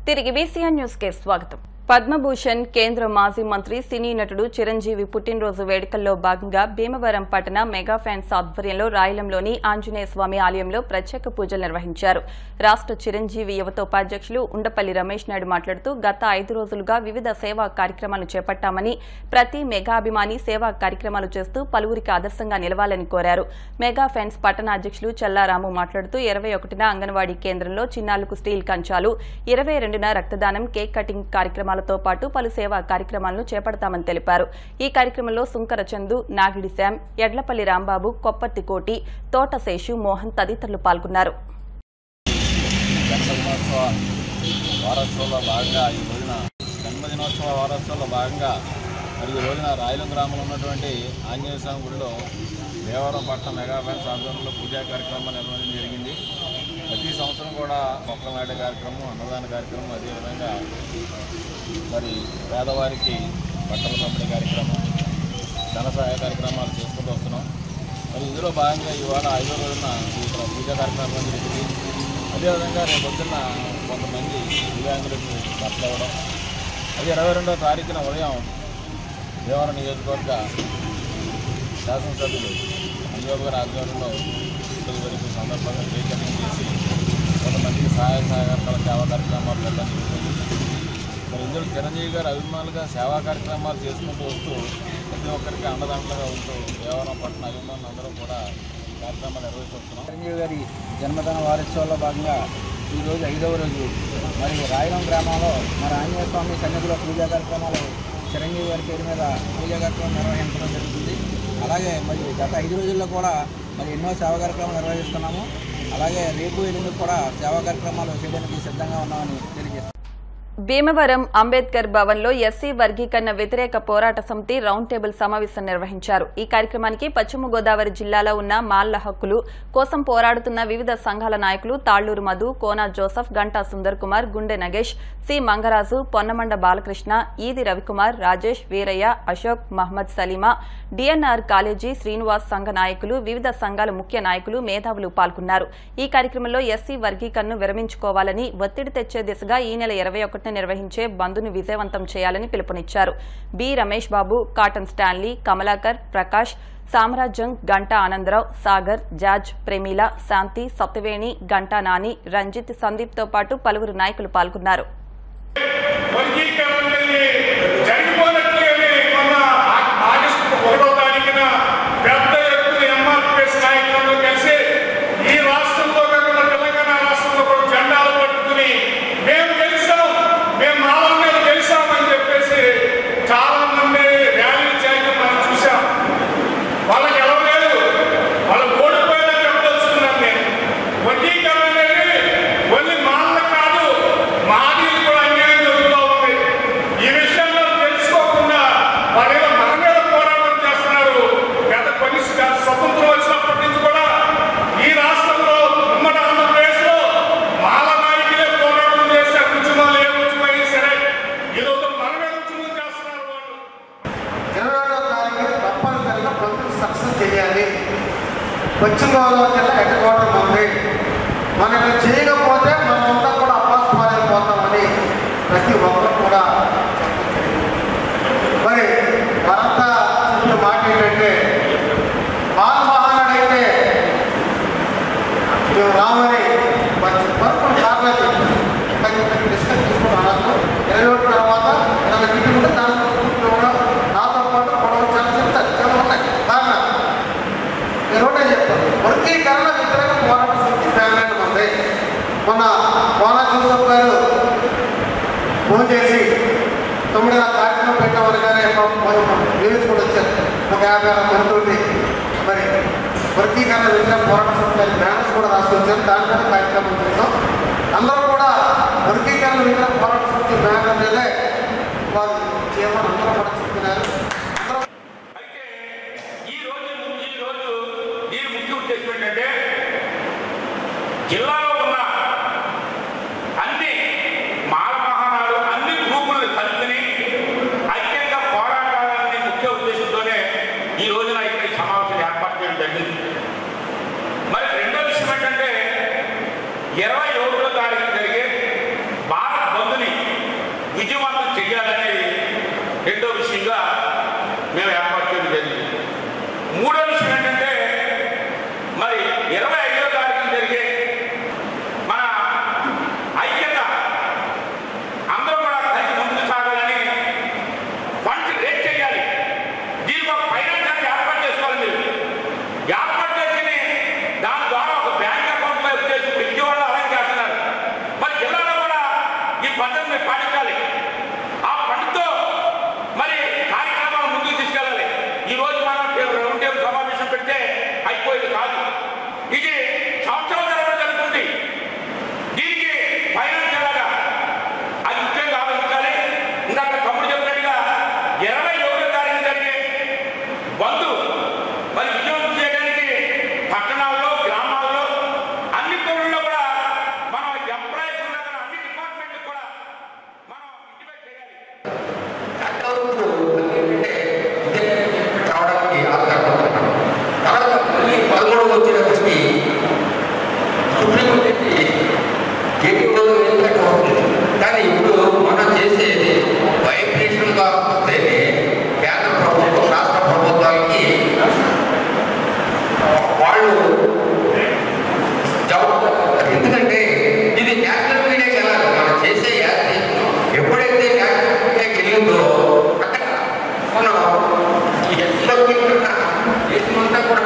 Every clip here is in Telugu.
తిరిగి బీసీఎన్ న్యూస్ కి స్వాగతం. పద్మభూషణ్ కేంద్ర మాజీ మంత్రి సినీ నటుడు చిరంజీవి పుట్టినరోజు వేడుకల్లో భాగంగా భీమవరం పట్టణ మెగా ఫ్యాన్స్ ఆధ్వర్యంలో రాయలంలోని ఆంజనేయ స్వామి ఆలయంలో ప్రత్యేక పూజలు నిర్వహించారు. రాష్ట్ర చిరంజీవి యువత ఉపాధ్యక్షులు ఉండపల్లి రమేష్ నాయుడు మాట్లాడుతూ గత 5 రోజులుగా వివిధ సేవా కార్యక్రమాలు చేపట్టామని, ప్రతి మెగా అభిమాని సేవా కార్యక్రమాలు చేస్తూ పలువురికి ఆదర్శంగా నిలవాలని కోరారు. మెగా ఫ్యాన్స్ పట్టణ అధ్యక్షులు చల్లారాము మాట్లాడుతూ 21న అంగన్వాడీ కేంద్రంలో చిన్నారులకు స్టీల్ కంచాలు, 22న రక్తదానం, కేక్ కటింగ్ కార్యక్రమాలు తో పాటు పలు సేవా కార్యక్రమాలను చేపడతామని తెలిపారు. ఈ కార్యక్రమంలో సుంకర చందు, నాగిడి శ్యామ్, ఎడ్లపల్లి రాంబాబు, కొప్పర్తి కోటి, తోట శేషు, మోహన్ తదితరులు పాల్గొన్నారు. జన్మదినోత్సవ వారోత్సవంలో భాగంగా ఈ రోజున రాయలం గ్రామంలో ఉన్నటువంటి ఆంజనేయ స్వామి గుడిలో భీమవరం పట్టణ మెగా ఫ్యాన్స్ ఆధ్వర్యంలో పూజా కార్యక్రమం నిర్వహించడం జరిగింది. ప్రతి సంవత్సరం కూడా మొక్కల నాటే కార్యక్రమం, అన్నదాన కార్యక్రమం, అదేవిధంగా మరి పేదవారికి బట్టల పంపిణీ కార్యక్రమం, ధన సహాయ కార్యక్రమాలు చేసుకుంటూ వస్తున్నాం. మరి ఇందులో భాగంగా ఇవాళ 5వ రోజున ఇక్కడ పూజా కార్యక్రమం జరిగింది. అదేవిధంగా రేపు పొద్దున్న కొంతమంది దివ్యాంగులకు బట్టలు ఇవ్వడం, అది 22వ తారీఖున ఉదయం భీమవరం నియోజకవర్గ శాసనసభ్యులు అంజబాబు గారి ఆధ్వర్యంలో వరకు సందర్భంగా కేక్ కటింగ్ చేసి కొంతమందికి సహాయ సహకారాల సేవా కార్యక్రమాలు వెళ్ళడం జరుగుతుంది. మరి ఇందులో చిరంజీవి గారు అభిమానులుగా సేవా కార్యక్రమాలు చేసుకుంటూ వస్తూ ప్రతి ఒక్కరికి అండదండలుగా ఉంటూ భీమవరం పట్టణ అభిమానులు అందరూ కూడా కార్యక్రమాలు నిర్వహిస్తున్నాం. చిరంజీవి గారి జన్మదిన వారోత్సవాల్లో భాగంగా ఈరోజు 5వ రోజు మరి రాయలం గ్రామంలో మరి ఆంజనేయ స్వామి సన్నిధిలో పూజా కార్యక్రమాలు చిరంజీవి గారి పేరు మీద పూజా కార్యక్రమం నిర్వహించడం జరుగుతుంది. అలాగే మరి గత 5 రోజుల్లో కూడా మరి ఎన్నో సేవా కార్యక్రమాలు నిర్వహిస్తున్నాము. అలాగే రేపు ఎల్లుండి కూడా సేవా కార్యక్రమాలు చేయడానికి సిద్ధంగా ఉన్నామని తెలియజేస్తాం. భీమవరం అంబేద్కర్ భవన్ లో ఎస్సీ వర్గీకరణ వ్యతిరేక పోరాట సమితి రౌండ్ టేబుల్ సమావేశం నిర్వహించారు. ఈ కార్యక్రమానికి పశ్చిమ గోదావరి జిల్లాలో ఉన్న మాళ్ల హక్కులు కోసం పోరాడుతున్న వివిధ సంఘాల నాయకులు తాళ్లూరు మధు, కోన జోసఫ్, గంటా సుందర్ కుమార్, గుండె నగేష్, సి మంగరాజు, పొన్నమండ బాలకృష్ణ, ఈది రవికుమార్, రాజేష్, వీరయ్య, అశోక్, మహ్మద్ సలీమా, డిఎన్ఆర్ కాలేజీ, శ్రీనివాస్ సంఘ నాయకులు, వివిధ సంఘాల ముఖ్య నాయకులు, మేధావులు పాల్గొన్నారు. ఈ కార్యక్రమంలో ఎస్సీ వర్గీకరణను విరమించుకోవాలని, ఒత్తిడి తెచ్చే దిశగా ఈ నెల 21న నిర్వహించే బంద్ను విజయవంతం చేయాలని పిలుపునిచ్చారు. B Ramesh Babu, cotton Stanley, Kamalakar, Prakash, సామ్రాజ్యం, గంటా ఆనందరావు, సాగర్, జార్జ్, ప్రేమిల, శాంతి, సత్యవేణి, గంటా నాని, రంజిత్, సందీప్ తో పాటు పలువురు నాయకులు పాల్గొన్నారు. పశ్చిమ గోదావరి జిల్లా హెడ్ క్వార్టర్ ఉంది. మనం చేయకపోతే మనమంతా కూడా అపాస్పాలైపోతామని ప్రతి ఒక్కరు కూడా మరి మరంతా చెప్పిన మాట ఏంటంటే, మహానాడైతే మేము రామని పదకొండు సార్లు డిస్కస్ చేసుకున్నాను. 21 తర్వాత 20 మీటింగ్ ఉంటే దాంట్లో నాతో పాటు పొడవు చాలా చెప్తారు, చాలా ఉన్నాయి కారణాలు. నేను ఒకటే చెప్తాను, వర్గీకరణ వ్యతిరేక పోరాట సమితి ఫ్యామిలీ ఉంది. మొన్న కోన జోసఫ్ గారు ఫోన్ చేసి 9 కార్యక్రమం పెట్టామని కానీ న్యూస్ కూడా వచ్చారు. ఒక 50 మంది మరి వర్గీకరణ వ్యతిరేక పోరాట సమితి బ్యానర్స్ కూడా రాసుకొచ్చారు. దాని మీద కార్యక్రమం చేస్తాం. అందరూ కూడా వర్గీకరణ వ్యతిరేక పోరాట సమితి బ్యానర్ మీదే వారు చేయమని అందరూ కూడా చెప్తున్నారు. జిల్లాలో ఉన్న అన్ని మాల మహానాడు అన్ని గ్రూపులను కలుపుని ఐక్యంగా పోరాటాలనే ముఖ్య ఉద్దేశంతోనే ఈ రోజున ఇక్కడ సమావేశం ఏర్పాటు చేయడం జరిగింది. మరి రెండో విషయం ఏంటంటే 27వ తారీఖు జరిగే భారత్ బంద్ విజయవంతం చేయాలని రెండో విషయంగా మేము ఏర్పాటు చేయడం జరిగింది. మూడో విషయం ఏంటంటే మరి 25వ తారీఖున జరిగే మన ఐక్యత అందరూ కూడా కలిసి ముందుకు సాగాలని ఫండ్స్ రేట్ చేయాలి. దీనికి ఒక ఫైనాన్స్ ఏర్పాటు చేసుకోవాలి. మీరు ఏర్పాటు చేసుకుని దాని ద్వారా ఒక బ్యాంక్ అకౌంట్లో ఉద్దేశం విజయవాడలో అలాగే చేస్తున్నారు. మరి జిల్లాలో కూడా ఈ పద్ధతిని పాటించాలి. ఆ ఫండ్తో మరి కార్యక్రమాలు ముందుకు తీసుకెళ్ళాలి. ఈ రోజు మనం రౌండ్ టేబుల్ సమావేశం పెడితే అయిపోయేది కాదు. ఇది సంవత్సరం తరబడి జరుగుతుంది. దీనికి ఫైనాన్స్ ఎలాగా అది ముఖ్యంగా ఆలోచించాలి. ఇందాక తమ్ముడు చెప్పినట్టుగా 21వ తారీఖు జరిగే బంధు మరి విజయవంతం చేయడానికి పట్టణాల్లో గ్రామాల్లో అన్ని పనుల్లో కూడా మనం ఎంప్లాయీస్ ఉన్న అన్ని డిపార్ట్మెంట్లు కూడా మనం ఇంటిమేట్ చేయాలి. రావడానికి ఆధారపడుతున్నాం. తర్వాత 13 వచ్చేటప్పటికి సుప్రీంకోర్టు ఎక్కువ అవుతుంది. కానీ ఇప్పుడు మనం చేసేది వైబ్రేషన్గా వస్తేనే కేంద్ర ప్రభుత్వం రాష్ట్ర ప్రభుత్వానికి వాళ్ళు జవాబుదారు. ఎందుకంటే ఇది నేషనల్ మీడియాకి వెళ్ళాలి. మనం చేసే యాక్ట్ ఎప్పుడైతే నేషనల్ మీడియాకి వెళ్ళిందో అక్కడ మనం దేశమంతా కూడా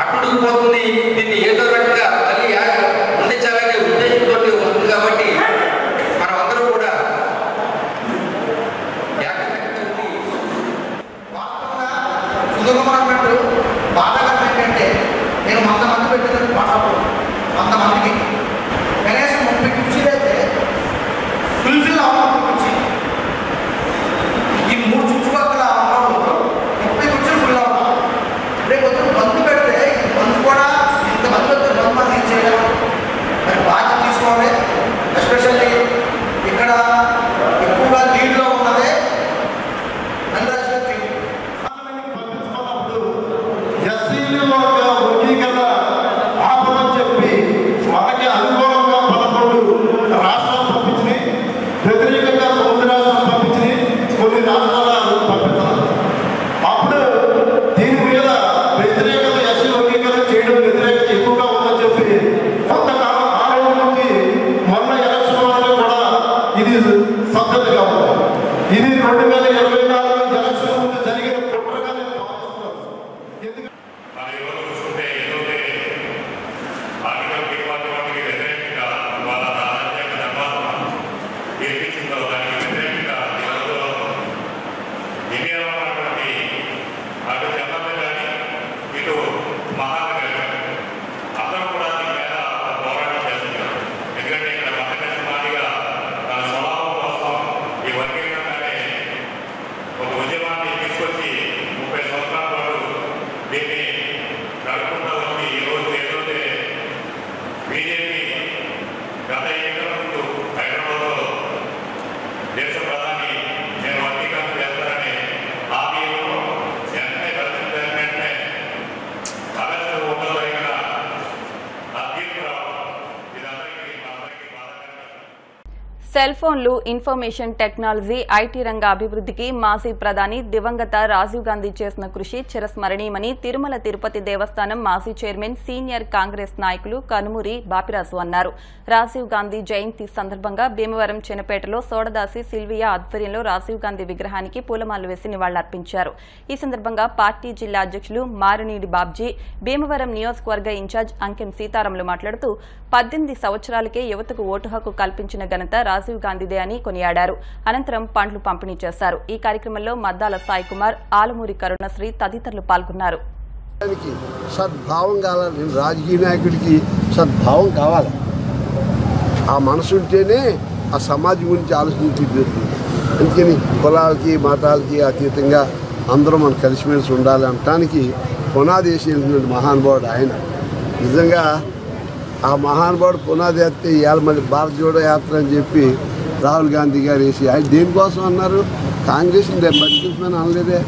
అప్పుడు పోతుంది. దీన్ని ఏదో రకంగా మళ్ళీ అందించాలనే ఉద్దేశంతో ఉంది. కాబట్టి మనం అందరూ కూడా సుధుమన్నట్టు బాధకరం ఏంటంటే నేను 100 మంది పెట్టిన పాఠాలు 100 మందికి కనీసం 30 కుర్చీలు అయితే ఫుల్ఫిల్ అవ్వాలి. కుర్చీ ఈ 3 చుట్టుపక్కల 30 కుర్చీలు ఫుల్ అవ్వాలి. రేపు వద్దు బంధు పెడితే బంధు కూడా ఇంతమంది వద్ద బంధు మనం చేయడం మరి బాధ్యత తీసుకోవాలి. ఎస్పెషల్లీ ఇక్కడ ఎక్కువగా లీడ్లో ఉన్నదే ఎస్సీలలో వర్గీకరణ ఆపమని చెప్పి మనకి అనుకూలంగా 11 రాష్ట్రాలు పంపించినాయి. వ్యతిరేకంగా 9 రాష్ట్రాలు పంపించినాయి. కొన్ని రాష్ట్రాలు పంపించాలి. అప్పుడు దీని మీద వ్యతిరేకత ఎస్సీ వర్గీకరణ చేయడం వ్యతిరేకత ఎక్కువగా ఉందని చెప్పి కొంతకాలం ఆ రోజు నుంచి మొన్న ఎలక్షన్ వరకు కూడా ఇది సబ్జెక్టుగా ఉంది. ఇది 2024 ఎలక్షన్ ముందు జరిగిన కుట్రగా నేను భావిస్తున్నాను. మన ఈరోజు చూసుకుంటే ఏదైతే ఆర్టికల్ 31కి వ్యతిరేకంగా వాళ్ళ రాజ్యాంగ నిర్మాణం గెలిపించిందో దానికి వ్యతిరేకంగా ఈ రోజులో ఇండియాలో ఉన్నటువంటి అటు జనరల్ కానీ ఇటు మహానగర్ కానీ అందరూ కూడా దీని మీద పోరాటం చేస్తున్నారు. ఎందుకంటే ఇక్కడ మతకమాదిగా తన స్వభావం కోసం ఈ వర్గీకరణనే ఒక ఉద్యమాన్ని తీసుకొచ్చి 30 సంవత్సరాల పాటు దీన్ని నడుపుకుంటూ వచ్చి ఈరోజు ఏదైతే బీజేపీ గత ఎన్నికల ముందు హైదరాబాద్లో దేశ ప్రధాని నేను వర్గీకరణ చేస్తానని హామీలో వెంటనే దర్శనం వెంటనే అరెస్టు ఉండదు ఇక్కడ ఆ తీర్పు రావడం ఇదందరికీ మనందరికీ బాధాకరంగా. సెల్ ఫోన్లు, ఇన్ఫర్మేషన్ టెక్నాలజీ, ఐటీ రంగ అభివృద్ధికి మాజీ ప్రధాని దివంగత రాజీవ్ గాంధీ చేసిన కృషి చిరస్మరణీయమని తిరుమల తిరుపతి దేవస్థానం మాజీ చైర్మన్, సీనియర్ కాంగ్రెస్ నాయకులు కనుమూరి బాపిరాజు అన్నారు. రాజీవ్ గాంధీ జయంతి సందర్భంగా భీమవరం చెన్నపేటలో సోడదాసి సిల్వియా ఆధ్వర్యంలో రాజీవ్ గాంధీ విగ్రహానికి పూలమాలలు వేసి నివాళులర్పించారు. ఈ సందర్భంగా పార్టీ జిల్లా అధ్యక్షులు మారినీడి బాబ్జీ, భీమవరం నియోజకవర్గ ఇన్ఛార్జ్ అంకెం సీతారాములు మాట్లాడుతూ 18 సంవత్సరాలకే యువతకు ఓటు హక్కు కల్పించిన ఘనత రాజీవ్ గాంధీదే అని కొనియాడారు. అనంతరం పండ్లు పంపిణీ చేశారు. ఈ కార్యక్రమంలో మద్దాల సాయి కుమార్, ఆలమూరి కరుణశ్రీ తదితరులు పాల్గొన్నారు. సద్భావం కావాలి. రాజకీయ నాయకుడికి సద్భావం కావాలి. ఆ మనసు ఉంటేనే ఆ సమాజం గురించి ఆలోచించి అందుకని కులాలకి మతాలకి అతీతంగా అందరూ మనం కలిసిమెలిసి ఉండాలి అనటానికి పునాది వేసేటువంటి మహానుభావుడు ఆయన. నిజంగా ఆ మహానుభావుడు పునాది వేస్తే ఇవాళ మళ్ళీ భారత జోడో యాత్ర అని చెప్పి రాహుల్ గాంధీ గారు వేసి ఆయన దేనికోసం అన్నారు? కాంగ్రెస్ బతికించమని అనలేదే.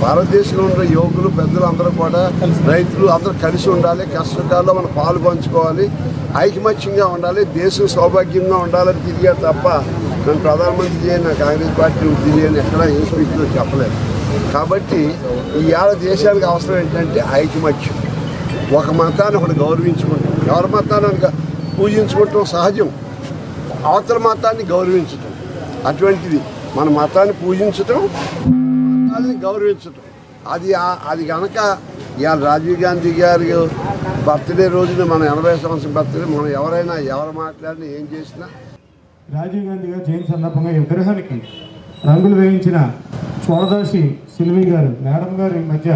భారతదేశంలో ఉన్న యువకులు పెద్దలు అందరూ కూడా రైతులు అందరూ కలిసి ఉండాలి, కష్టకాల్లో మనం పాలు పంచుకోవాలి, ఐకమత్యంగా ఉండాలి, దేశం సౌభాగ్యంగా ఉండాలని తిరిగారు తప్ప నన్ను ప్రధానమంత్రి చేయని, నా కాంగ్రెస్ పార్టీ వృద్ధి చేయని ఎక్కడా ఏ స్పీచ్లో చెప్పలేదు. కాబట్టి ఇవాళ దేశానికి అవసరం ఏంటంటే ఐకమత్యం. ఒక మతాన్ని ఒకటి గౌరవించుకుంటాం, ఎవరి మతాన్ని పూజించుకుంటాం సహజం, అవతల మతాన్ని గౌరవించటం అటువంటిది. మన మతాన్ని పూజించటం, మతాన్ని గౌరవించటం, అది కనుక ఇవాళ రాజీవ్ గాంధీ గారి బర్త్డే రోజున మన 80వ సంవత్సరం బర్త్డే, మనం ఎవరు మాట్లాడినా ఏం చేసినా రాజీవ్ గాంధీ గారి జయంతి సందర్భంగా ఈ విగ్రహానికి రంగులు వేయించిన చోడదాసి సిల్వి గారు మేడం గారు ఈ మధ్య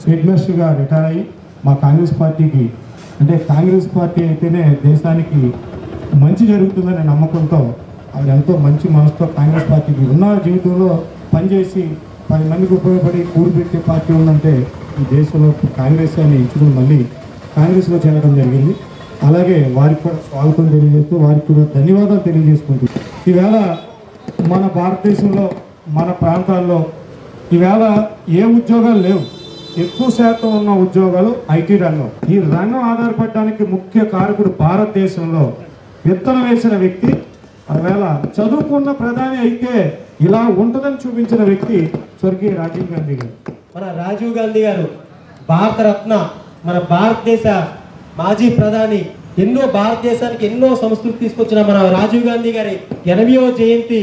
హెడ్ మాస్టర్గా రిటైర్ అయ్యి మా కాంగ్రెస్ పార్టీకి, అంటే కాంగ్రెస్ పార్టీ అయితేనే దేశానికి మంచి జరుగుతుందనే నమ్మకంతో ఆవిడ ఎంతో మంచి మనసుతో కాంగ్రెస్ పార్టీకి ఉన్న జీవితంలో పనిచేసి 10 మందికి ఉపయోగపడి కూడిపెట్టే పార్టీ ఉందంటే ఈ దేశంలో కాంగ్రెస్ అని ఎంచుకుని మళ్ళీ కాంగ్రెస్లో చేరడం జరిగింది. అలాగే వారికి కూడా స్వాగతం తెలియజేస్తూ వారికి కూడా ధన్యవాదాలు తెలియజేసుకుంటూ ఈవేళ మన భారతదేశంలో మన ప్రాంతాల్లో ఈవేళ ఏ ఉద్యోగాలు లేవు, ఎక్కువ శాతం ఉన్న ఉద్యోగాలు ఐటీ రంగం. ఈ రంగం ఆధారపడడానికి ముఖ్య కారకుడు భారతదేశంలో విత్తనం వేసిన వ్యక్తి, ఒకవేళ చదువుకున్న ప్రధాని అయితే ఇలా ఉంటుందని చూపించిన వ్యక్తి స్వర్గీయ రాజీవ్ గాంధీ గారు. మన రాజీవ్ గాంధీ గారు భారతరత్న, మన భారతదేశ మాజీ ప్రధాని, ఎన్నో భారతదేశానికి ఎన్నో సంస్కృతి తీసుకొచ్చిన మన రాజీవ్ గాంధీ గారి 80వ జయంతి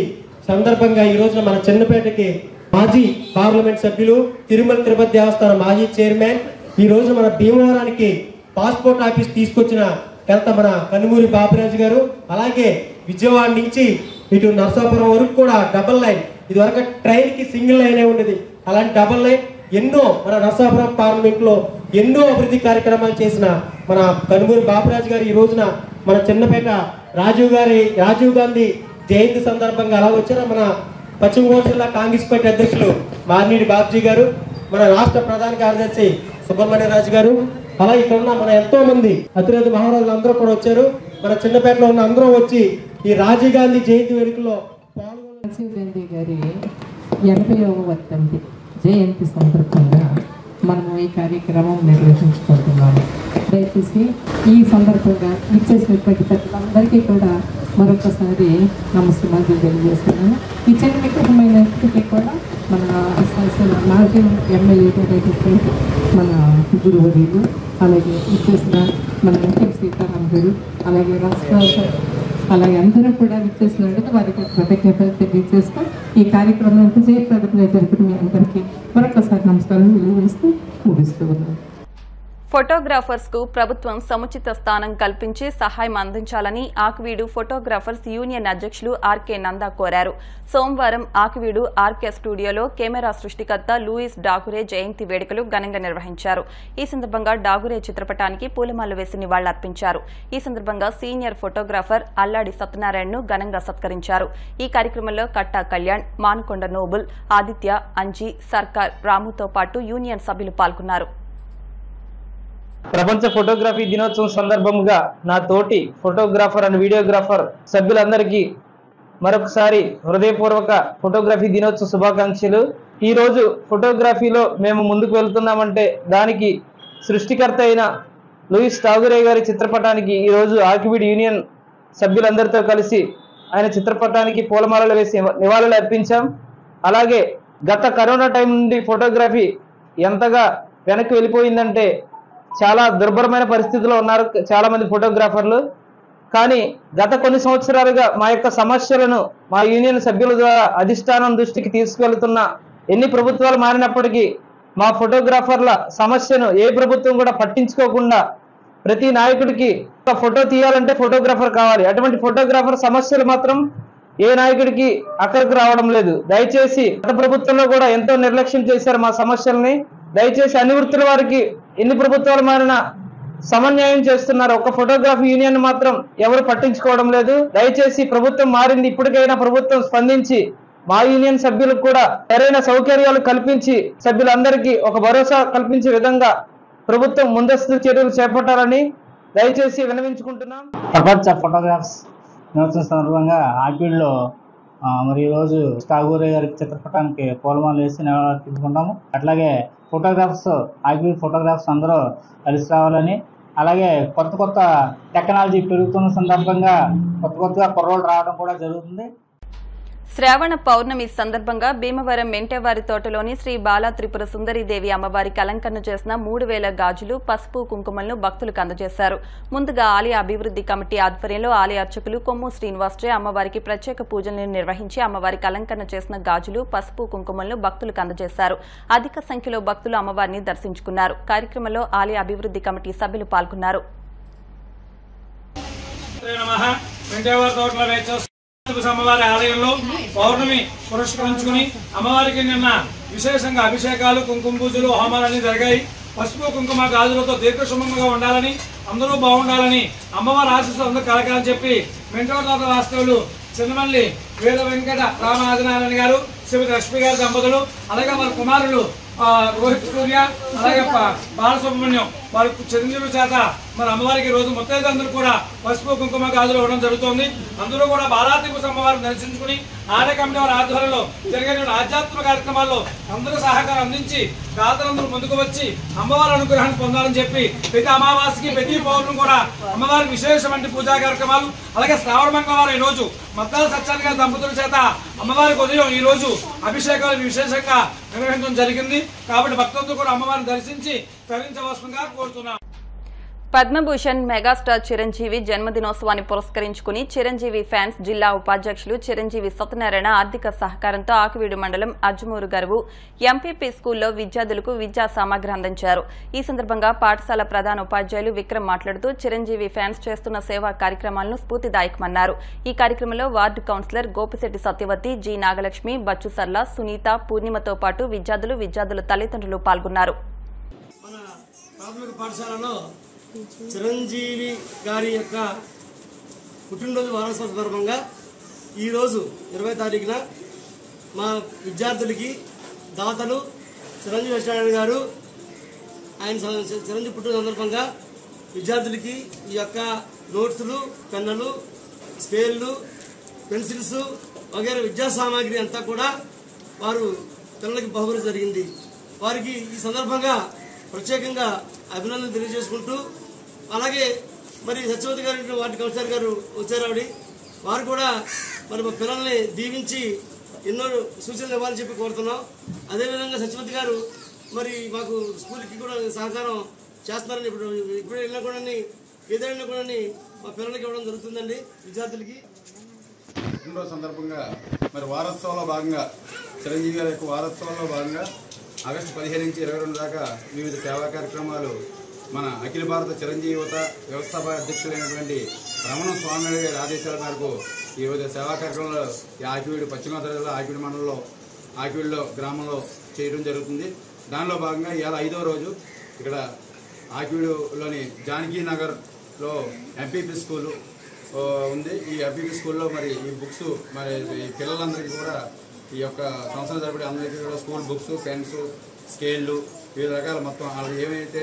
సందర్భంగా ఈ రోజున మన చెన్నపేటకి మాజీ పార్లమెంట్ సభ్యులు, తిరుమల తిరుపతి దేవస్థానం మాజీ చైర్మన్, ఈ రోజున మన భీమవరానికి పాస్పోర్ట్ ఆఫీస్ తీసుకొచ్చిన ఘనత మన కనుమూరి బాబురాజు గారు. అలాగే విజయవాడ నుంచి ఇటు నరసాపురం వరకు కూడా డబుల్ లైన్, ఇదివరకు ట్రైన్కి సింగిల్ లైనే ఉండేది, అలాంటి డబుల్ లైన్ ఎన్నో మన నరసాపురం పార్లమెంట్లో ఎన్నో అభివృద్ధి కార్యక్రమాలు చేసిన మన కనుమూరి బాబురాజు గారు ఈ రోజున మన చిన్నపేట రాజీవ్ గాంధీ జయంతి సందర్భంగా అలా వచ్చారు. మన పశ్చిమ గోదావరి జిల్లా కాంగ్రెస్ పార్టీ అధ్యక్షులు మార్నిడి బాబ్జీ గారు, మన రాష్ట్ర ప్రధాన కార్యదర్శి సుబ్రహ్మణ్యరాజు గారు, అలా ఇక్కడ ఉన్న మన ఎంతో మంది అతిరథ మహారాజులు అందరూ కూడా వచ్చారు. మన చిన్నపేటలో ఉన్న అందరూ వచ్చి ఈ రాజీవ్ గాంధీ జయంతి వేడుకలో పాల్గొన్నారు. రాజీవ్ గాంధీ గారి 80వ జయంతి సందర్భంగా మనము ఈ కార్యక్రమం నిర్వహించుకుంటున్నాము. దయచేసి ఈ సందర్భంగా ఇచ్చేసినటువంటి ప్రజలందరికీ కూడా మరొకసారి నమస్కారాలు తెలియజేస్తున్నాను. ఈ చిన్న విగ్రహమైనప్పటికీ కూడా మన మాజీ ఎమ్మెల్యే గారు, మన గురువర్యులు, అలాగే ఇచ్చేసిన మన వెంకట సీతారాం గారు, అలాగే రాష్ట్ర, అలాగే అందరూ కూడా విచ్చేసినందుకు వారికి కృతజ్ఞతలు తెలియజేస్తూ ఈ కార్యక్రమానికి జయప్రదంగా జరుగుతున్న మీ అందరికీ మరొకసారి నమస్కారం తెలియజేస్తూ ముగిస్తూ ఉన్నాను. ఫోటోగ్రాఫర్స్ కు ప్రభుత్వం సముచిత స్థానం కల్పించి సహాయం అందించాలని ఆకివీడు ఫోటోగ్రాఫర్స్ యూనియన్ అధ్యక్షులు ఆర్కే నందా కోరారు. సోమవారం ఆకివీడు ఆర్కే స్టూడియోలో కెమెరా సృష్టికర్త లూయిస్ డాగురే జయంతి వేడుకలు ఘనంగా నిర్వహించారు. ఈ సందర్భంగా డాగురే చిత్రపటానికి పూలమాలలు వేసి నివాళులర్పించారు. ఈ సందర్భంగా సీనియర్ ఫోటోగ్రాఫర్ అల్లాడి సత్యనారాయణను ఘనంగా సత్కరించారు. ఈ కార్యక్రమంలో కట్టా కళ్యాణ్, మానుకొండ నోబుల్, ఆదిత్య, అంజీ, సర్కార్, రాముతో పాటు యూనియన్ సభ్యులు పాల్గొన్నారు. ప్రపంచ ఫోటోగ్రఫీ దినోత్సవం సందర్భంగా నా తోటి ఫోటోగ్రాఫర్ అండ్ వీడియోగ్రాఫర్ సభ్యులందరికీ మరొకసారి హృదయపూర్వక ఫోటోగ్రఫీ దినోత్సవ శుభాకాంక్షలు. ఈరోజు ఫోటోగ్రఫీలో మేము ముందుకు వెళ్తున్నామంటే దానికి సృష్టికర్త అయిన లూయిస్ డాగురే గారి చిత్రపటానికి ఈరోజు ఆకివీడు యూనియన్ సభ్యులందరితో కలిసి ఆయన చిత్రపటానికి పూలమాలలు వేసి నివాళులు అర్పించాం. అలాగే గత కరోనా టైం నుండి ఫోటోగ్రఫీ ఎంతగా వెనక్కి వెళ్ళిపోయిందంటే చాలా దుర్భరమైన పరిస్థితిలో ఉన్నారు చాలా మంది ఫోటోగ్రాఫర్లు. కానీ గత కొన్ని సంవత్సరాలుగా మా యొక్క సమస్యలను మా యూనియన్ సభ్యుల ద్వారా అధిష్టానం దృష్టికి తీసుకెళ్తున్న ఎన్ని ప్రభుత్వాలు మారినప్పటికీ మా ఫోటోగ్రాఫర్ల సమస్యను ఏ ప్రభుత్వం కూడా పట్టించుకోకుండా ప్రతి నాయకుడికి ఒక ఫోటో తీయాలంటే ఫోటోగ్రాఫర్ కావాలి. అటువంటి ఫోటోగ్రాఫర్ సమస్యలు మాత్రం ఏ నాయకుడికి అక్కడికి రావడం లేదు. దయచేసి గత ప్రభుత్వంలో కూడా ఎంతో నిర్లక్ష్యం చేశారు మా సమస్యల్ని. దయచేసి అన్ని వృత్తుల వారికి ఎన్ని ప్రభుత్వాలు మారినా సమన్యాయం చేస్తున్నారు. ఒక ఫోటోగ్రఫీ యూనియన్ మాత్రం ఎవరు పట్టించుకోవడం లేదు. దయచేసి ప్రభుత్వం మారింది, ఇప్పటికైనా ప్రభుత్వం స్పందించి మా యూనియన్ సభ్యులకు కూడా సరైన సౌకర్యాలు కల్పించి సభ్యులందరికీ ఒక భరోసా కల్పించే విధంగా ప్రభుత్వం ముందస్తు చర్యలు చేపట్టాలని దయచేసి విన్నవించుకుంటున్నాం. ప్రపంచ ఫోటోగ్రాఫ్స్ దినోత్సవం సందర్భంగా ఆకివీడులో మరి ఈరోజు డాగురే గారి చిత్రపటానికి పూలమాలలు వేసి నివాళులర్పించుకుంటాము. అట్లాగే ఫోటోగ్రాఫ్స్ ఆకివీడు ఫోటోగ్రాఫ్స్ అందరూ కలిసి రావాలని, అలాగే కొత్త కొత్త టెక్నాలజీ పెరుగుతున్న సందర్భంగా కొత్తగా కుర్రోళ్ళు రావడం కూడా జరుగుతుంది. శ్రావణ పౌర్ణమి సందర్భంగా భీమవరం మెంటేవారి తోటలోని శ్రీ బాలా త్రిపుర సుందరీదేవి అమ్మవారికి అలంకరణ చేసిన 3000 గాజులు, పసుపు, కుంకుమలను భక్తులకు అందజేశారు. ముందుగా ఆలయ అభివృద్ధి కమిటీ ఆధ్వర్యంలో ఆలయ అర్చకులు కొమ్ము శ్రీనివాసరావు అమ్మవారికి ప్రత్యేక పూజలను నిర్వహించి అమ్మవారికి అలంకరణ చేసిన గాజులు, పసుపు, కుంకుమలను భక్తులకు అందజేశారు. అధిక సంఖ్యలో భక్తులు అమ్మవారిని దర్శించుకున్నారు. కార్యక్రమంలో ఆలయ అభివృద్ధి కమిటీ సభ్యులు పాల్గొన్నారు. అమ్మవారి ఆలయంలో పౌర్ణమి పురస్కరించుకుని అమ్మవారికి నిన్న విశేషంగా అభిషేకాలు, కుంకుమ పూజలు, హోమాలన్నీ జరిగాయి. పసుపు, కుంకుమ, గాజులతో దీర్ఘసుమంగా ఉండాలని, అందరూ బాగుండాలని, అమ్మవారి ఆశీస్సులు అందరూ కలగాలని చెప్పి మెంటోర్ వాస్తవులు చిన్నమల్లి వీర వెంకట రామాదినారాయణ గారు, శ్రీమతి లక్ష్మి గారి దంపతులు, అలాగే వారి కుమారులు రోహిత్ సూర్య, అలాగే బాలసుబ్రహ్మణ్యం వారి చిరంజీవుల చేత మరి అమ్మవారికి రోజు ముత్తైదులందరూ కూడా పసుపు, కుంకుమ, గాజులు ఇవ్వడం జరుగుతుంది. అందరూ కూడా బాలాత్రిపుర అమ్మవారిని దర్శించుకుని ఆలయ కమిటీ వారి ఆధ్వర్యంలో జరిగేటువంటి ఆధ్యాత్మిక కార్యక్రమాల్లో అందరూ సహకారం అందించి దాతలందరూ ముందుకు వచ్చి అమ్మవారి అనుగ్రహాన్ని పొందాలని చెప్పి ప్రతి అమావాస్యకి, ప్రతి పౌర్ణమి కూడా అమ్మవారికి విశేషమైన పూజా కార్యక్రమాలు, అలాగే శ్రావణ మంగళవారం ఈ రోజు మద్దాల సత్యాన్ని గారి దంపతుల చేత అమ్మవారికి ఉదయం ఈ రోజు అభిషేకాలు విశేషంగా నిర్వహించడం జరిగింది. కాబట్టి భక్తులతో కూడా అమ్మవారిని దర్శించి తరించవలసిందిగా కోరుతున్నాం. పద్మభూషణ్ మెగాస్టార్ చిరంజీవి జన్మదినోత్సవాన్ని పురస్కరించుకుని చిరంజీవి ఫ్యాన్స్ జిల్లా ఉపాధ్యక్షులు చిరంజీవి సత్యనారాయణ ఆర్థిక సహకారంతో ఆకివీడు మండలం అజ్జమూరు గరువు ఎంపీపీ స్కూల్లో విద్యార్థులకు విద్యా సామగ్రి అందించారు. ఈ సందర్భంగా పాఠశాల ప్రధాన ఉపాధ్యాయులు విక్రమ్ మాట్లాడుతూ చిరంజీవి ఫ్యాన్స్ చేస్తున్న సేవా కార్యక్రమాలను స్ఫూర్తిదాయకమన్నారు. ఈ కార్యక్రమంలో ward councillor Gopisetti Satyavathi, G Nagalakshmi, Bachchu Sarla, Sunitha, పూర్ణిమతో పాటు విద్యార్థుల తల్లిదండ్రులు పాల్గొన్నారు. చిరంజీవి గారి యొక్క పుట్టినరోజు వారోత్సవ సందర్భంగా ఈరోజు 20వ తారీఖున మా విద్యార్థులకి దాతలు చిరంజీవి సత్యనారాయణ గారు ఆయన చిరంజీవి పుట్టిన సందర్భంగా విద్యార్థులకి ఈ యొక్క నోట్సులు, పెన్నులు, స్కేళ్ళు, పెన్సిల్స్ వగైరా విద్యా సామాగ్రి అంతా కూడా వారు పిల్లలకి బహుమతి జరిగింది. వారికి ఈ సందర్భంగా ప్రత్యేకంగా అభినందనలు తెలియజేసుకుంటూ, అలాగే మరి సత్యవతి గారు వార్డు కౌన్సిలర్ గారు వచ్చారు. వారు కూడా మరి మా పిల్లల్ని దీవించి ఎన్నో సూచనలు ఇవ్వాలని చెప్పి కోరుతున్నాం. అదేవిధంగా సత్యవతి గారు మరి మాకు స్కూల్కి కూడా సహకారం చేస్తున్నారని ఇప్పుడు వెళ్ళినా కూడా ఏదైనా కూడా మా పిల్లలకి ఇవ్వడం జరుగుతుందండి విద్యార్థులకి. పుట్టినరోజు సందర్భంగా మరి వారోత్సవంలో భాగంగా చిరంజీవి గారి యొక్క వారోత్సవంలో భాగంగా ఆగస్టు 15 నుంచి 22 దాకా వివిధ సేవా కార్యక్రమాలు మన అఖిల భారత చిరంజీవి యువత వ్యవస్థాపక అధ్యక్షులైనటువంటి రమణ స్వామి గారి ఆదేశాల మేరకు ఈ వివిధ సేవా కార్యక్రమాలు ఆకివీడు పశ్చిమ గోదావరి జిల్లా ఆకివీడు మండలంలో ఆకివీడులో గ్రామంలో చేయడం జరుగుతుంది. దానిలో భాగంగా ఇవాళ 5వ రోజు ఇక్కడ ఆకివీడులోని జానకీ నగర్లో ఎంపీపీ స్కూలు ఉంది. ఈ ఎంపీపీ స్కూల్లో మరి ఈ బుక్స్ మరి ఈ పిల్లలందరికీ కూడా ఈ యొక్క సంవత్సరం తరబడి అందరికీ కూడా స్కూల్ బుక్స్, పెన్స్, స్కేళ్ళు, వివిధ రకాల మొత్తం వాళ్ళు ఏమైతే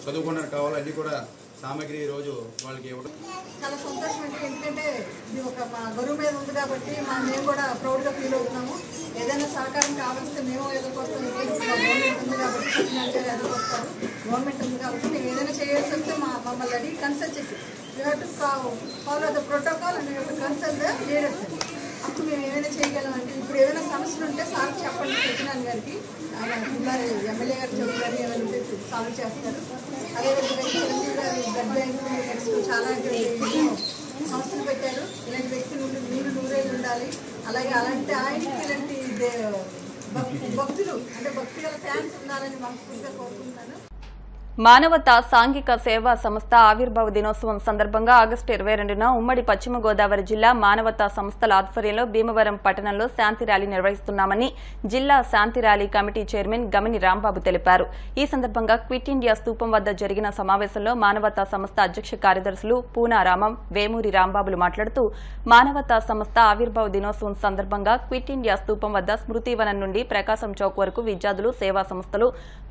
చదువుకోవడానికి కావాలో అన్నీ కూడా సామాగ్రి ఈరోజు వాళ్ళకి ఇవ్వడం చాలా సంతోషం అండి. ఎందుకంటే ఇది ఒక మా గరువు మీద ఉంది కాబట్టి మేము కూడా ప్రౌడ్గా ఫీల్ అవుతున్నాము. ఏదైనా సహకారం కావాల్స్తే మేము ఎదుర్కొస్తాం. గవర్నమెంట్ ఉంది కాబట్టి సత్యనారాయణ గారు ఎదుర్కొస్తారు. గవర్నమెంట్ ఉంది కాబట్టి మేము ఏదైనా చేయాల్సి వస్తే మమ్మల్ని అడిగి కన్సల్ట్ చేసి you have to follow the protocol and you have to consult the leaders అండి. అప్పుడు మేము ఏమైనా చేయగలం అంటే ఇప్పుడు ఏదైనా సమస్యలు ఉంటే సార్ చెప్పండి సత్యనారాయణ గారికి, ఎమ్మెల్యే గారు చెబుతారు, ఏమైనా సాల్వ్ చేస్తారు. అదేవిధంగా చిరంజీవి గారు బ్లడ్ బ్యాంక్ నెక్స్ట్ చాలా సంస్థలు పెట్టారు. ఇలాంటి వ్యక్తులు నూరేళ్ళు ఉండాలి. అలాగే అలాంటి ఆయనకి ఇలాంటి భక్తులు అంటే భక్తి గల ఫ్యాన్స్ ఉండాలని మనస్ఫూర్తిగా కోరుకుంటున్నాను. మానవతా సాంఘిక సేవా సంస్థ ఆవిర్భావ దినోత్సవం సందర్భంగా ఆగస్టు 22న ఉమ్మడి పశ్చిమ గోదావరి జిల్లా మానవతా సంస్థల ఆధ్వర్యంలో భీమవరం పట్టణంలో శాంతి ర్యాలీ నిర్వహిస్తున్నామని జిల్లా శాంతి rally committee chairman Gamini Rambabu తెలిపారు. ఈ సందర్భంగా క్విట్ ఇండియా స్తూపం వద్ద జరిగిన సమావేశంలో మానవతా సంస్థ అధ్యక్ష కార్యదర్శులు పూనారామం, వేమూరి రాంబాబులు మాట్లాడుతూ మానవతా సంస్థ ఆవిర్భావ దినోత్సవం సందర్భంగా క్విట్ ఇండియా స్తూపం వద్ద స్మృతివనం నుండి ప్రకాశం చౌక్ వరకు విద్యార్థులు, సేవా సంస్థలు,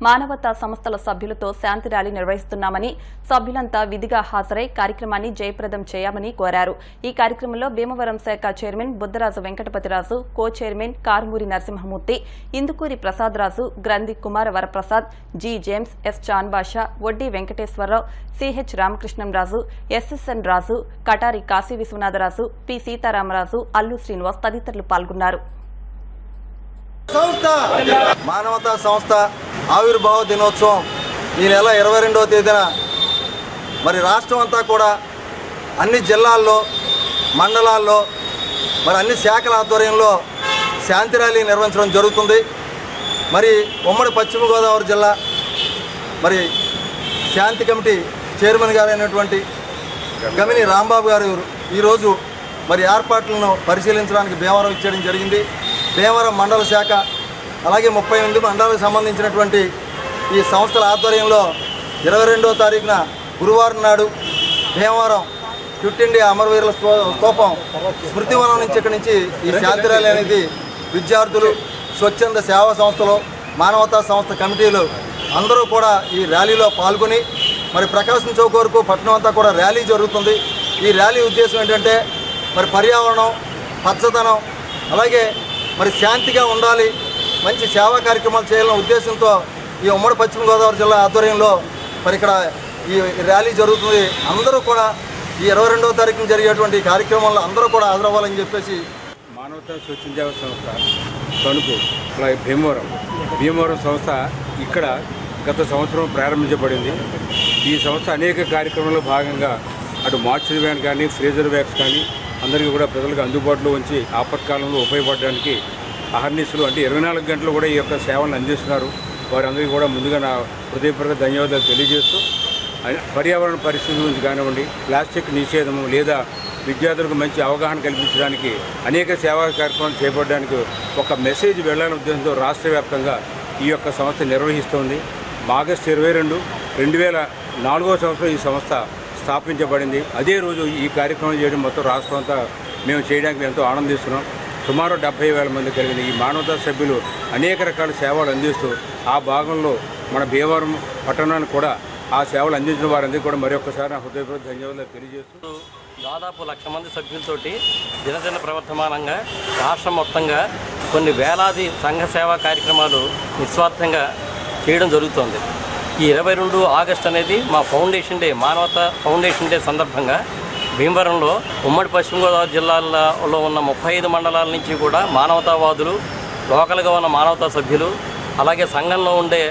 మానవతా సంస్థల సభ్యులతో శాంతి ర్యాలీ నిర్వహిస్తున్నామని సభ్యులంతా విధిగా హాజరై కార్యక్రమాన్ని జయప్రదం చేయామని కోరారు. ఈ కార్యక్రమంలో భీమవరం శాఖ chairman Buddaraju Venkatapathiraju, co chairman Karumuri Narasimhamurthy, Indukuri Prasadaraju, Granthi Kumara Varaprasad, G James, S Chanbasha, Vaddi Venkateswararao, CH Ramakrishnamraju, SSN Raju, Katari Kasi Viswanatharaju, P Sitaramaraju, Allu Srinivas తదితరులు పాల్గొన్నారు. మానవతా సంస్థ ఆవిర్భావ దినోత్సవం ఈ నెల 22వ తేదీన మరి రాష్ట్రం అంతా కూడా అన్ని జిల్లాల్లో, మండలాల్లో, మరి అన్ని శాఖల ఆధ్వర్యంలో శాంతి ర్యాలీ నిర్వహించడం జరుగుతుంది. మరి ఉమ్మడి పశ్చిమ గోదావరి జిల్లా మరి శాంతి కమిటీ చైర్మన్ గారైనటువంటి గమిని రాంబాబు గారు ఈరోజు మరి ఏర్పాట్లను పరిశీలించడానికి భీమవరం ఇచ్చేయడం జరిగింది. భీమవరం మండల శాఖ అలాగే 38 మండలాలకు సంబంధించినటువంటి ఈ సంస్థల ఆధ్వర్యంలో 22వ తారీఖున గురువారం నాడు భీమవరం క్విట్ ఇండియా అమరవీరుల స్తూపం స్మృతివనం నుంచి ఇక్కడి నుంచి ఈ శాంతి ర్యాలీ అనేది విద్యార్థులు, స్వచ్ఛంద సేవా సంస్థలు, మానవతా సంస్థ కమిటీలు అందరూ కూడా ఈ ర్యాలీలో పాల్గొని మరి ప్రకాశం చౌక్ వరకు పట్టణం అంతా కూడా ర్యాలీ జరుగుతుంది. ఈ ర్యాలీ ఉద్దేశం ఏంటంటే మరి పర్యావరణం, పచ్చదనం, అలాగే మరి శాంతిగా ఉండాలి, మంచి సేవా కార్యక్రమాలు చేయాలనే ఉద్దేశంతో ఈ ఉమ్మడి పశ్చిమ గోదావరి జిల్లా ఆధ్వర్యంలో మరి ఇక్కడ ఈ ర్యాలీ జరుగుతుంది. అందరూ కూడా ఈ 22వ తారీఖున జరిగేటువంటి కార్యక్రమంలో అందరూ కూడా హాజరవ్వాలని చెప్పేసి మానవతా స్వచ్ఛంద సంస్థ తణుకు అలాగే భీమవరం సంస్థ ఇక్కడ గత సంవత్సరం ప్రారంభించబడింది. ఈ సంస్థ అనేక కార్యక్రమాల్లో భాగంగా అటు మార్చిల్ వ్యాన్ కానీ, ఫ్రీజర్ బ్యాగ్స్ కానీ అందరికీ కూడా ప్రజలకు అందుబాటులో ఉంచి ఆపత్కాలంలో ఉపయోగపడడానికి అహర్నిశలు అంటే 24 గంటలు కూడా ఈ యొక్క సేవలను అందిస్తున్నారు. వారందరికీ కూడా ముందుగా నా హృదయపూర్వక ధన్యవాదాలు తెలియజేస్తూ పర్యావరణ పరిస్థితి గురించి కానివ్వండి, ప్లాస్టిక్ నిషేధము లేదా విద్యార్థులకు మంచి అవగాహన కల్పించడానికి అనేక సేవా కార్యక్రమాలు చేపట్టడానికి ఒక మెసేజ్ వెళ్లాలనే ఉద్దేశంతో రాష్ట్ర వ్యాప్తంగా ఈ యొక్క సంస్థ నిర్వహిస్తోంది. ఆగస్టు 22, 2004వ సంవత్సరం ఈ సంస్థ స్థాపించబడింది. అదే రోజు ఈ కార్యక్రమం చేయడం మొత్తం రాష్ట్రం అంతా మేము చేయడానికి ఎంతో ఆనందిస్తున్నాం. సుమారు 70,000 మంది కలిగిన ఈ మానవతా సభ్యులు అనేక రకాల సేవలు అందిస్తూ ఆ భాగంలో మన భీమవరం పట్టణానికి కూడా ఆ సేవలు అందించిన వారందరికీ కూడా మరొకసారి నా హృదయపూర్వక ధన్యవాదాలు తెలియజేస్తూ దాదాపు 1,00,000 మంది సభ్యులతోటి దినదిన ప్రవర్తమానంగా రాష్ట్రం మొత్తంగా కొన్ని వేలాది సంఘ సేవా కార్యక్రమాలు నిస్వార్థంగా చేయడం జరుగుతోంది. ఈ 22 ఆగస్టు అనేది మా ఫౌండేషన్ డే, మానవతా ఫౌండేషన్ డే సందర్భంగా భీమవరంలో ఉమ్మడి పశ్చిమ గోదావరి జిల్లాలో ఉన్న 35 మండలాల నుంచి కూడా మానవతావాదులు, లోకల్గా ఉన్న మానవతా సభ్యులు, అలాగే సంఘంలో ఉండే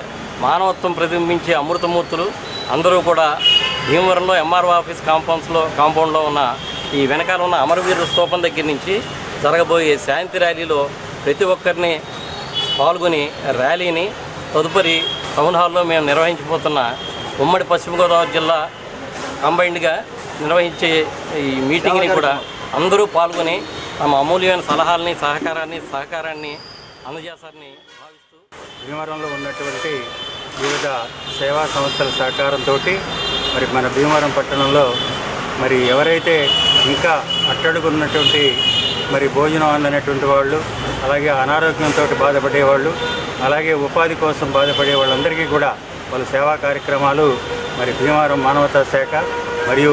మానవత్వం ప్రతిబింబించే అమృతమూర్తులు అందరూ కూడా భీమవరంలో ఎంఆర్ఓ ఆఫీస్ కాంపౌండ్లో ఉన్న ఈ వెనకాల ఉన్న అమరవీరుల స్తూపం దగ్గర నుంచి జరగబోయే శాంతి ర్యాలీలో ప్రతి ఒక్కరిని పాల్గొని ర్యాలీని తదుపరి టౌన్ హాల్లో మేము నిర్వహించబోతున్న ఉమ్మడి పశ్చిమ గోదావరి జిల్లా కంబైన్డ్గా నిర్వహించే ఈ మీటింగ్ని కూడా అందరూ పాల్గొని తమ అమూల్యమైన సలహాలని, సహకారాన్ని అందజేస్తారని భావిస్తూ భీమవరంలో ఉన్నటువంటి వివిధ సేవా సంస్థల సహకారంతో మరి మన భీమవరం పట్టణంలో మరి ఎవరైతే ఇంకా అట్టడుగున్నటువంటి మరి భోజనం అందనటువంటి వాళ్ళు, అలాగే అనారోగ్యంతో బాధపడేవాళ్ళు, అలాగే ఉపాధి కోసం బాధపడే వాళ్ళందరికీ కూడా వాళ్ళ సేవా కార్యక్రమాలు మరి భీమవరం మానవతా శాఖ మరియు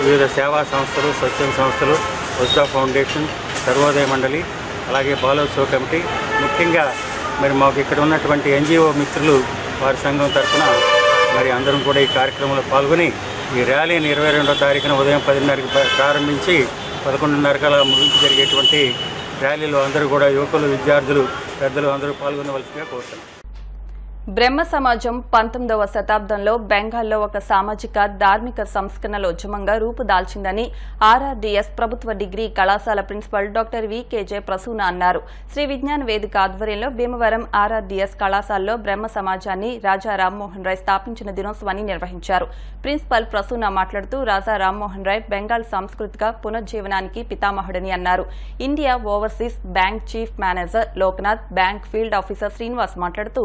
వివిధ సేవా సంస్థలు, స్వచ్ఛంద సంస్థలు, ఉజ్జా ఫౌండేషన్, సర్వోదయ మండలి, అలాగే బాలోత్సవ కమిటీ, ముఖ్యంగా మరి మాకు ఇక్కడ ఉన్నటువంటి ఎన్జిఓ మిత్రులు వారి సంఘం తరఫున మరి అందరం కూడా ఈ కార్యక్రమంలో పాల్గొని ఈ ర్యాలీని 22వ తారీఖున ఉదయం 10:30కి ప్రారంభించి 11:30 ముగింపు జరిగేటువంటి ర్యాలీలో అందరూ కూడా యువకులు, విద్యార్థులు, పెద్దలు అందరూ పాల్గొనవలసిందిగా కోరుతున్నాం. బ్రహ్మ సమాజం 19వ శతాబ్దంలో బెంగాల్లో ఒక సామాజిక ధార్మిక సంస్కరణల ఉద్యమంగా రూపుదాల్చిందని ఆర్ఆర్డీఎస్ ప్రభుత్వ డిగ్రీ కళాశాల ప్రిన్సిపల్ డాక్టర్ వికేజే ప్రసూన అన్నారు. శ్రీ విజ్ఞాన వేదిక ఆధ్వర్యంలో భీమవరం ఆర్ఆర్డీఎస్ కళాశాలలో బ్రహ్మ సమాజాన్ని రాజా రామ్మోహన్ రాయ్ స్థాపించిన దినోత్సవాన్ని నిర్వహించారు. ప్రిన్సిపల్ ప్రసూన మాట్లాడుతూ రాజా రామ్మోహన్ రాయ్ బెంగాల్ సాంస్కృతిక పునర్జీవనానికి పితామహుడని అన్నారు. India overseas bank chief manager Loknath, bank field officer Srinivas మాట్లాడుతూ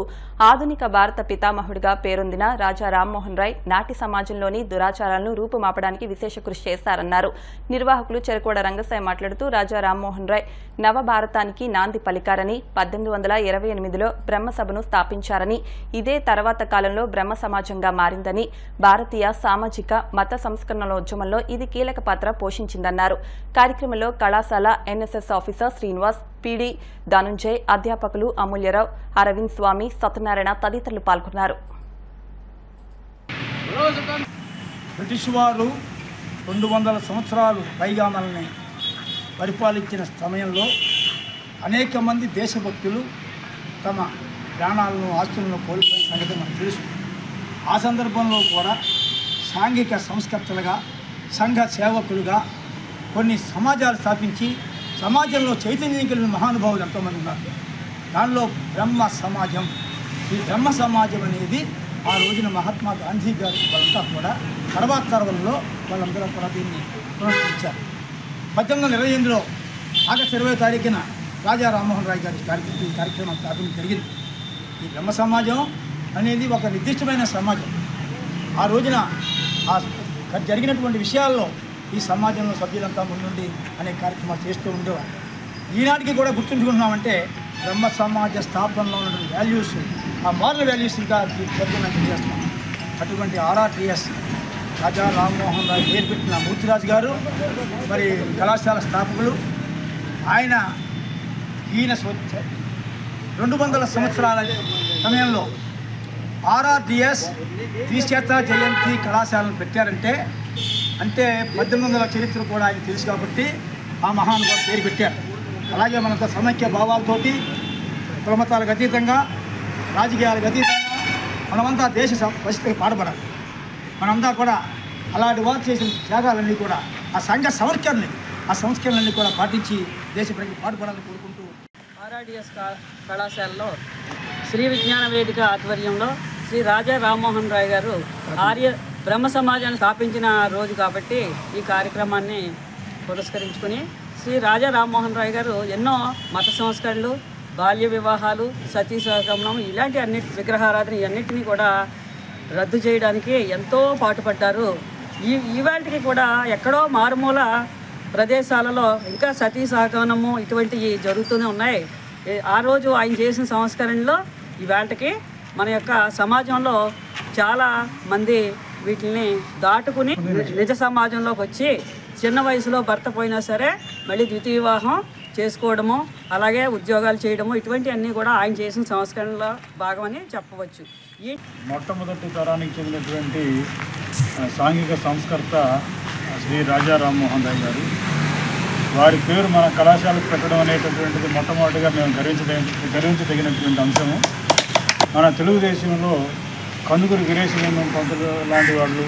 ఆధునిక ఆధునిక భారత పితామహుడిగా పేరొందిన రాజా రామ్మోహన్ రాయ్ నాటి సమాజంలోని దురాచారాలను రూపుమాపడానికి విశేష కృషి చేశారన్నారు. నిర్వాహకులు చెరకోడ రంగసాయి మాట్లాడుతూ రాజా రామ్మోహన్ రాయ్ నవభారతానికి నాంది పలికారని, 1828లో బ్రహ్మసభను స్థాపించారని, ఇదే తర్వాత కాలంలో బ్రహ్మ సమాజంగా మారిందని, భారతీయ సామాజిక మత సంస్కరణోద్యమంలో ఇది కీలక పాత్ర పోషించిందన్నారు. కార్యక్రమంలో కళాశాల NSS officer Srinivas, PD Dhanunjay, అధ్యాపకులు అమూల్యరావు, అరవింద్ స్వామి, సత్యనారాయణ తదితరులు పాల్గొన్నారు. బ్రిటిష్ వారు 200 సంవత్సరాలు పైగా మనల్ని పరిపాలించిన సమయంలో అనేక మంది దేశభక్తులు తమ ప్రాణాలను, ఆస్తులను కోల్పోయిన సంగతి మనకు తెలుసు. ఆ సందర్భంలో కూడా సాంఘిక సంస్కర్తలుగా, సంఘ సేవకులుగా కొన్ని సమాజాలు స్థాపించి సమాజంలో చైతన్యం కలిగిన మహానుభావులు ఎంతోమంది ఉన్నారు. దానిలో బ్రహ్మ సమాజం, ఈ బ్రహ్మ సమాజం అనేది ఆ రోజున మహాత్మా గాంధీ గారి వాళ్ళంతా కూడా తర్వాత తరంలో వాళ్ళందరూ కూడా దీన్ని పునరుద్ధరించారు. 1828లో ఆగస్టు 20వ తారీఖున రాజా రామ్మోహన్ రాయ్ గారి ఈ కార్యక్రమం స్థాపన జరిగింది. ఈ బ్రహ్మ సమాజం అనేది ఒక నిర్దిష్టమైన సమాజం. ఆ రోజున జరిగినటువంటి విషయాల్లో ఈ సమాజంలో సభ్యులంతా ముందుండి అనేక కార్యక్రమాలు చేస్తూ ఉండేవారు. ఈనాటికి కూడా గుర్తుంచుకుంటున్నామంటే బ్రహ్మ సమాజ స్థాపనలో ఉన్న వాల్యూస్, ఆ మోరల్ వాల్యూస్ ఇంకా చేస్తాం. అటువంటి RRTS రాజా రామ్మోహన్ రాయ్ పేరు పెట్టిన మూర్తిరాజు గారు మరి కళాశాల స్థాపకులు. ఈయన 200 సంవత్సరాల సమయంలో RRTS త్రిశత జయంతి కళాశాలను పెట్టారంటే 1800 చరిత్ర కూడా ఆయన తెలుసు కాబట్టి ఆ మహానుభావుడు పేరు పెట్టారు. అలాగే మనంతా సమైక్య భావాలతోటి, కులమతాలకు అతీతంగా, రాజకీయాలకు అతీతంగా మనమంతా దేశ పరిస్థితికి పాటుపడాలి. మనంతా కూడా అలాంటి వారు చేసిన త్యాగాలన్నీ కూడా ఆ సంఘ సంస్కరణలన్నీ కూడా పాటించి దేశ ప్రజలకు పాటుపడాలని కోరుకుంటూ RRTS కళాశాలలో శ్రీ విజ్ఞాన వేదిక ఆధ్వర్యంలో శ్రీ రాజా రామ్మోహన్ రాయ్ గారు ఆర్య బ్రహ్మ సమాజాన్ని స్థాపించిన రోజు కాబట్టి ఈ కార్యక్రమాన్ని పురస్కరించుకుని శ్రీ రాజా రామ్మోహన్ రాయ్ గారు ఎన్నో మత సంస్కరణలు, బాల్య వివాహాలు, సతీ సహగమనం, ఇలాంటి విగ్రహారాధన ఇవన్నిటినీ కూడా రద్దు చేయడానికి ఎంతో పాటుపడ్డారు. ఈవాటికి కూడా ఎక్కడో మారుమూల ప్రదేశాలలో ఇంకా సతీ సహగమనము ఇటువంటివి జరుగుతూనే ఉన్నాయి. ఆ రోజు ఆయన చేసిన సంస్కరణలో ఇవాటికి మన యొక్క సమాజంలో చాలా మంది వీటిని దాటుకుని నిజ సమాజంలోకి వచ్చి చిన్న వయసులో భర్త పోయినా సరే మళ్ళీ ద్వితీయ వివాహం చేసుకోవడము, అలాగే ఉద్యోగాలు చేయడము, ఇటువంటివన్నీ కూడా ఆయన చేసిన సంస్కరణలో భాగమని చెప్పవచ్చు. మొట్టమొదటి తరానికి చెందినటువంటి సాంఘిక సంస్కర్త శ్రీ రాజా రామ్మోహన్ రాయ్ గారు, వారి పేరు మన కళాశాలకు పెట్టడం అనేటటువంటిది మొట్టమొదటిగా మేము గర్వించదగినటువంటి అంశము. మన తెలుగుదేశంలో కందుకూరి వీరేశలింగం పంతులు లాంటి వాళ్ళు,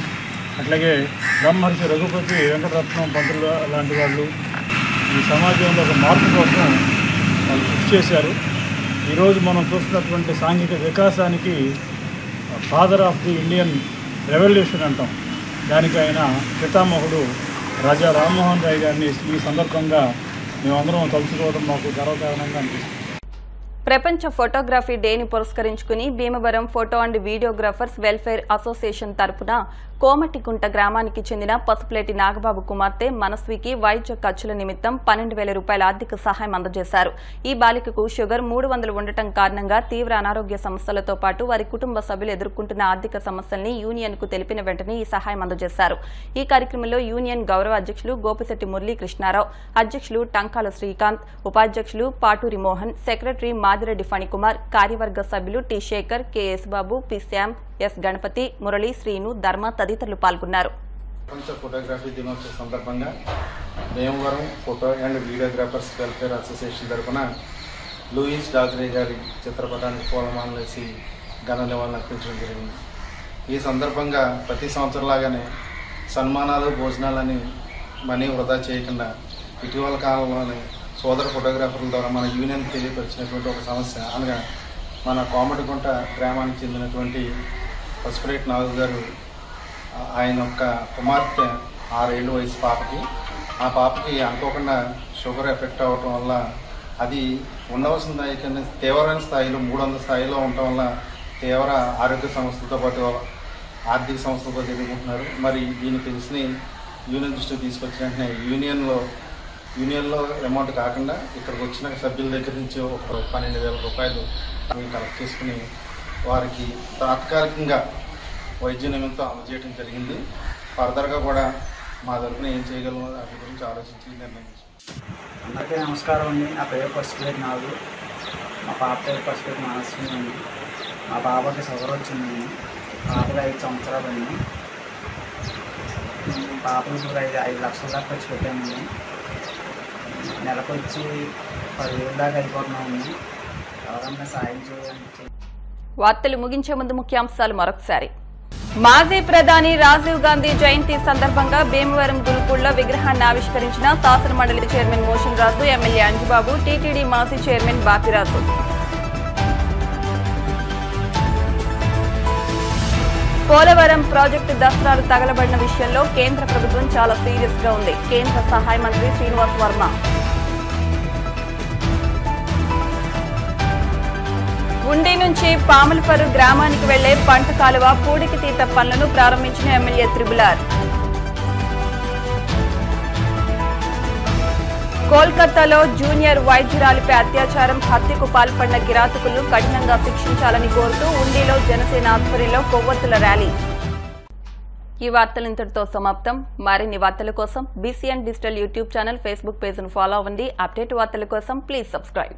అట్లాగే బ్రహ్మర్షి రఘుపతి వెంకటరత్నం పంతులు లాంటి వాళ్ళు ఈ సమాజంలో ఒక మార్పు కోసం వాళ్ళు కృషి చేశారు. ఈరోజు మనం చూస్తున్నటువంటి సాంఘిక వికాసానికి father of the Indian revolution అంటాం. దానికి ఆయన పితామహుడు రాజా రామ్మోహన్ రాయ్ గారిని ఈ సందర్భంగా మేమందరం తలుచుకోవడం మాకు గర్వకారణంగా అనిపిస్తుంది. ప్రపంచ ఫోటోగ్రఫీ డేని పురస్కరించుకుని Bhimavaram photo and videographers welfare association తరపున కోమటికుంట గ్రామానికి చెందిన పసుపులేటి నాగబాబు కుమార్తె మనస్వికి వైద్య ఖర్చుల నిమిత్తం 12,000 రూపాయల ఆర్థిక సహాయం అందజేశారు. ఈ బాలికకు షుగర్ 300 ఉండటం కారణంగా తీవ్ర అనారోగ్య సమస్యలతో పాటు వారి కుటుంబ సభ్యులు ఎదుర్కొంటున్న ఆర్థిక సమస్యల్ని యూనియన్ కు తెలిపిన వెంటనే ఈ సహాయం అందజేశారు. ఈ కార్యక్రమంలో యూనియన్ గౌరవ అధ్యక్షులు గోపిశెట్టి మురళీ కృష్ణారావు, అధ్యక్షులు టంకాల శ్రీకాంత్, ఉపాధ్యక్షులు పాటూరి మోహన్, సెక్రటరీ మాదిరెడ్డి ఫణికుమార్, కార్యవర్గ సభ్యులు టి శేఖర్, కెఎస్ బాబు, పి శ్యామ్, ఎస్ గణపతి, మురళి, శ్రీను, ధర్మ తదితరులు పాల్గొన్నారు. ప్రపంచ ఫోటోగ్రఫీ దినోత్సవ సందర్భంగా Bhimavaram photo and videographers welfare association తరఫున లూయిస్ డాగ్రే గారి చిత్రపటానికి పూలమాలలు వేసి ఘన నివాళులు అర్పించడం జరిగింది. ఈ సందర్భంగా ప్రతి సంవత్సరంలాగానే సన్మానాలు, భోజనాలని మనీ వృధా చేయకుండా ఇటీవల కాలంలోనే సోదర ఫోటోగ్రాఫర్ల ద్వారా మన యూనియన్ తెలియపరిచినటువంటి ఒక సమస్య అనగా మన కోమటికుంట గ్రామానికి చెందినటువంటి పసుపులేటి నాగు గారు ఆయన యొక్క కుమార్తె 6 ఏళ్ళ వయసు పాపకి, ఆ పాపకి అనుకోకుండా షుగర్ ఎఫెక్ట్ అవ్వటం వల్ల అది ఉండవలసిన దానికన్నా తీవ్రమైన స్థాయిలో 300 స్థాయిలో ఉండటం వల్ల తీవ్ర ఆరోగ్య సమస్యలతో పాటు ఆర్థిక సమస్యలతో ఎదుర్కొంటున్నారు. మరి దీని పెన్షన్ యూనియన్ దృష్టికి తీసుకొచ్చిన వెంటనే యూనియన్లో అమౌంట్ కాకుండా ఇక్కడికి వచ్చిన సభ్యుల దగ్గర నుంచి ఒక 12,000 రూపాయలు కలెక్ట్ చేసుకుని వారికి తాత్కాలికంగా వైద్య నిమిత్తం అందజేయడం జరిగింది. ఫర్దర్గా కూడా మా తరఫున ఏం చేయగలమో వాటి గురించి ఆలోచించి నిర్ణయించాం. అందరికీ నమస్కారం అండి. నా పేరు ఫస్ట్ పేరు నాగు, మా పాప పేరు ఫస్ట్ పేరు మానస్వి అండి. మా బాబాకి షుగర్ వచ్చిందండి. పాపకి 5 సంవత్సరాలు అండి. పాపకి ఇప్పుడు 5 లక్షల దాకా ఖర్చు పెట్టామండి. నెలకు వచ్చి 10,000 దాకా అయిపోతున్నామండి. ఎవరన్నా సాయం చేయాలి. వార్తలు ముగించే ముందు ముఖ్యాంశాలు మరొకసారి. మాజీ ప్రధాని రాజీవ్ గాంధీ జయంతి సందర్భంగా భీమవరం గురుకుళ్లో విగ్రహాన్ని ఆవిష్కరించిన శాసనమండలి చైర్మన్ మోషన్ రాజు, ఎమ్మెల్యే అంజుబాబు, టీటీడీ మాజీ చైర్మన్ బాపిరాజు. పోలవరం ప్రాజెక్టు దస్త్రాలు తగలబడిన విషయంలో కేంద్ర ప్రభుత్వం చాలా సీరియస్ గా ఉంది. కేంద్ర సహాయ మంత్రి శ్రీనివాస్ వర్మ. ఉండి నుంచి పాములపరు గ్రామానికి వెళ్లే పంట కాలువ పూడికి తీత పనులను ప్రారంభించిన ఎమ్మెల్యే త్రిబులార్. కోల్కతాలో జూనియర్ వైద్యురాలిపై అత్యాచారం, హత్యకు పాల్పడిన కిరాతకులను కఠినంగా శిక్షించాలని కోరుతూ ఉండిలో జనసేన ఆధ్వర్యంలో కొవ్వొత్తుల ర్యాలీ. ఈ వార్తలు ఇంతటితో సమాప్తం. మరిన్ని వార్తల కోసం BCN digital YouTube channel, Facebook పేజ్ను ఫాలో అవ్వండి. అప్డేట్ వార్తల కోసం ప్లీజ్ సబ్స్క్రైబ్.